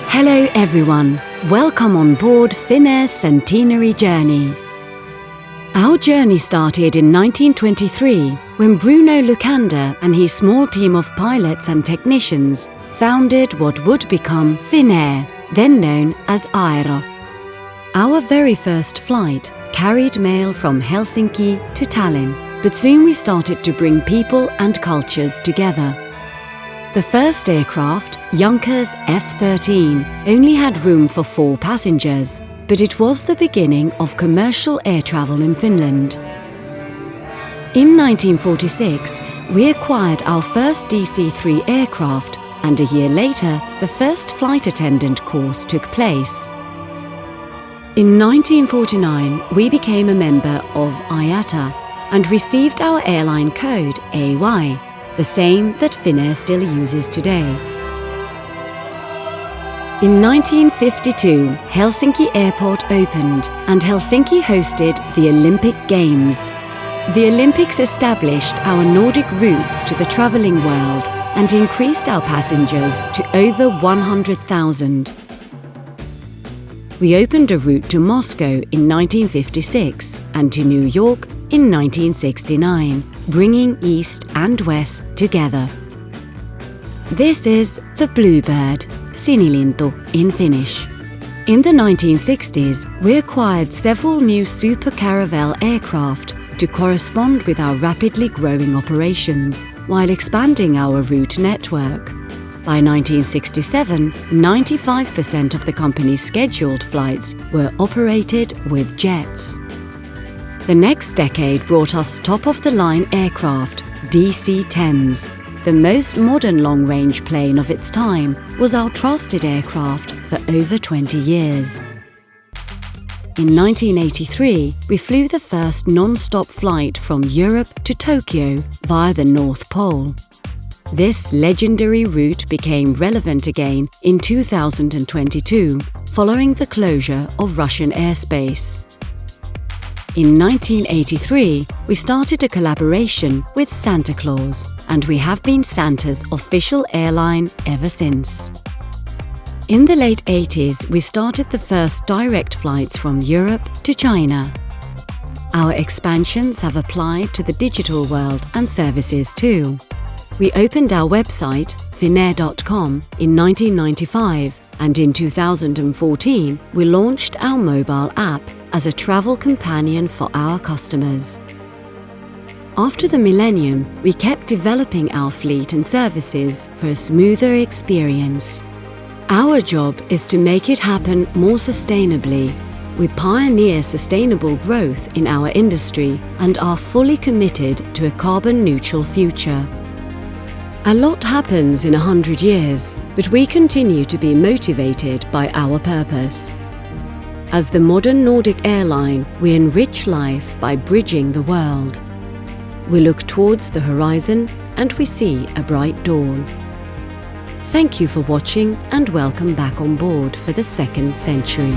Hello everyone, welcome on board Finnair's centenary journey. Our journey started in 1923 when Bruno Lucander and his small team of pilots and technicians founded what would become Finnair, then known as Aero. Our very first flight carried mail from Helsinki to Tallinn, but soon we started to bring people and cultures together. The first aircraft, Junkers F-13, only had room for 4 passengers, but it was the beginning of commercial air travel in Finland. In 1946, we acquired our first DC-3 aircraft, and a year later, the first flight attendant course took place. In 1949, we became a member of IATA and received our airline code AY, the same that Finnair still uses today. In 1952, Helsinki Airport opened and Helsinki hosted the Olympic Games. The Olympics established our Nordic routes to the travelling world and increased our passengers to over 100,000. We opened a route to Moscow in 1956 and to New York in 1969, bringing East and West together. This is the Bluebird, Sinilintu in Finnish. In the 1960s, we acquired several new Super Caravelle aircraft to correspond with our rapidly growing operations, while expanding our route network. By 1967, 95% of the company's scheduled flights were operated with jets. The next decade brought us top-of-the-line aircraft, DC-10s. The most modern long-range plane of its time was our trusted aircraft for over 20 years. In 1983, we flew the first non-stop flight from Europe to Tokyo via the North Pole. This legendary route became relevant again in 2022, following the closure of Russian airspace. In 1983, we started a collaboration with Santa Claus, and we have been Santa's official airline ever since. In the late 80s, we started the first direct flights from Europe to China. Our expansions have applied to the digital world and services too. We opened our website, finnair.com, in 1995, and in 2014, we launched our mobile app as a travel companion for our customers. After the millennium, we kept developing our fleet and services for a smoother experience. Our job is to make it happen more sustainably. We pioneer sustainable growth in our industry and are fully committed to a carbon-neutral future. A lot happens in 100 years, but we continue to be motivated by our purpose. As the modern Nordic airline, we enrich life by bridging the world. We look towards the horizon and we see a bright dawn. Thank you for watching and welcome back on board for the second century.